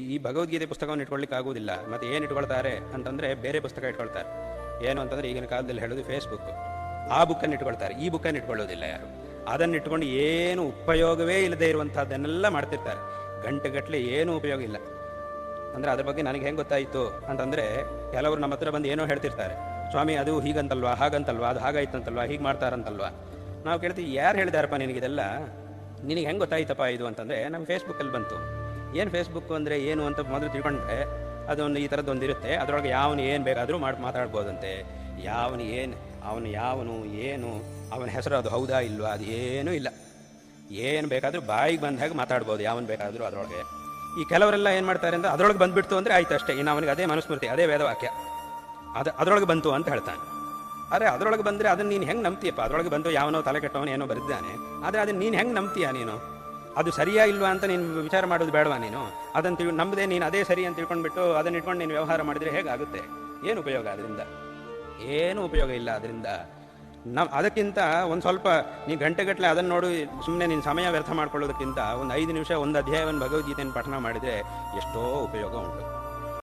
ಈ ಭಗವದ್ಗೀತೆ ಪುಸ್ತಕವನ್ನು ಇಟ್ಕೊಳ್ಳಿಕ್ಕೆ ಆಗುವುದಿಲ್ಲ. ಮತ್ತು ಏನು ಇಟ್ಕೊಳ್ತಾರೆ ಅಂತಂದರೆ ಬೇರೆ ಪುಸ್ತಕ ಇಟ್ಕೊಳ್ತಾರೆ. ಏನು ಅಂತಂದರೆ ಈಗಿನ ಕಾಲದಲ್ಲಿ ಹೇಳೋದು ಫೇಸ್ಬುಕ್, ಆ ಬುಕ್ಕನ್ನು ಇಟ್ಕೊಳ್ತಾರೆ. ಈ ಬುಕ್ಕನ್ನು ಇಟ್ಕೊಳ್ಳೋದಿಲ್ಲ ಯಾರು. ಅದನ್ನು ಇಟ್ಕೊಂಡು ಏನು ಉಪಯೋಗವೇ ಇಲ್ಲದೆ ಇರುವಂಥದ್ದನ್ನೆಲ್ಲ ಮಾಡ್ತಿರ್ತಾರೆ. ಗಂಟೆಗಟ್ಟಲೆ ಏನೂ ಉಪಯೋಗ ಇಲ್ಲ. ಅಂದರೆ ಅದ್ರ ಬಗ್ಗೆ ನನಗೆ ಹೆಂಗೆ ಗೊತ್ತಾಯಿತು ಅಂತಂದರೆ, ಕೆಲವರು ನಮ್ಮ ಹತ್ರ ಬಂದು ಏನೋ ಹೇಳ್ತಿರ್ತಾರೆ, ಸ್ವಾಮಿ ಅದು ಹೀಗಂತಲ್ವಾ, ಹಾಗಂತಲ್ವಾ, ಅದು ಹಾಗಾಯ್ತಂತಲ್ವಾ, ಹೀಗೆ ಮಾಡ್ತಾರಂತಲ್ವಾ. ನಾವು ಕೇಳ್ತೀವಿ, ಯಾರು ಹೇಳಿದಾರಪ್ಪ ನಿನಗಿದೆಲ್ಲ, ನಿನಗೆ ಹೆಂಗೆ ಗೊತ್ತಾಯ್ತಪ್ಪ ಇದು ಅಂತಂದರೆ, ನಮ್ಮ ಫೇಸ್ಬುಕ್ಕಲ್ಲಿ ಬಂತು. ಏನು ಫೇಸ್ಬುಕ್ಕು ಅಂದರೆ ಏನು ಅಂತ ಮೊದಲು ತಿಳ್ಕೊಂಡ್ರೆ, ಅದೊಂದು ಈ ಥರದ್ದೊಂದು ಇರುತ್ತೆ. ಅದರೊಳಗೆ ಯಾವನು ಏನು ಬೇಕಾದರೂ ಮಾತಾಡ್ಬೋದಂತೆ. ಅವನು ಯಾವನು ಏನು, ಅವನ ಹೆಸರು ಅದು ಹೌದಾ ಇಲ್ವಾ, ಅದು ಏನೂ ಇಲ್ಲ. ಏನು ಬೇಕಾದರೂ ಬಾಯಿಗೆ ಬಂದ ಹಾಗೆ ಮಾತಾಡ್ಬೋದು ಯಾವನು ಬೇಕಾದರೂ ಅದರೊಳಗೆ. ಈ ಕೆಲವರೆಲ್ಲ ಏನು ಮಾಡ್ತಾರೆ ಅಂದರೆ, ಅದರೊಳಗೆ ಬಂದುಬಿಡ್ತು ಅಂದರೆ ಆಯ್ತು ಅಷ್ಟೇ, ಇನ್ನು ಅವನಿಗೆ ಅದೇ ಮನುಸ್ಮೃತಿ, ಅದೇ ವೇದವಾಕ್ಯ, ಅದರೊಳಗೆ ಬಂತು ಅಂತ ಹೇಳ್ತಾನೆ. ಆದರೆ ಅದರೊಳಗೆ ಬಂದರೆ ಅದನ್ನು ನೀನು ಹೆಂಗೆ ನಂಬ್ತೀಯಪ್ಪ? ಅದರೊಳಗೆ ಬಂದು ಯಾವನೋ ತಲೆ ಕೆಟ್ಟವನು ಏನೋ ಬರೆದಿದ್ದಾನೆ, ಆದರೆ ಅದನ್ನು ನೀನು ಹೆಂಗೆ ನಂಬ್ತೀಯ? ನೀನು ಅದು ಸರಿಯಾ ಇಲ್ವಾ ಅಂತ ನೀನು ವಿಚಾರ ಮಾಡೋದು ಬೇಡವಾ? ನೀನು ಅದನ್ನು ನಂಬದೆ ನೀನು ಅದೇ ಸರಿ ಅಂತ ತಿಳ್ಕೊಂಡ್ಬಿಟ್ಟು ಅದನ್ನು ಇಟ್ಕೊಂಡು ನೀನು ವ್ಯವಹಾರ ಮಾಡಿದರೆ ಹೇಗಾಗುತ್ತೆ? ಏನು ಉಪಯೋಗ ಅದರಿಂದ? ಏನೂ ಉಪಯೋಗ ಇಲ್ಲ ಅದರಿಂದ. ಅದಕ್ಕಿಂತ ಒಂದು ಸ್ವಲ್ಪ ನೀನು ಗಂಟೆಗಟ್ಟಲೆ ಅದನ್ನು ನೋಡು, ಸುಮ್ಮನೆ ನೀನು ಸಮಯ ವ್ಯರ್ಥ ಮಾಡ್ಕೊಳ್ಳೋದಕ್ಕಿಂತ ಒಂದು 5 ನಿಮಿಷ ಒಂದು ಅಧ್ಯಾಯವನ್ನು ಭಗವದ್ಗೀತೆಯನ್ನು ಪಠಣ ಮಾಡಿದರೆ ಎಷ್ಟೋ ಉಪಯೋಗ ಉಂಟು.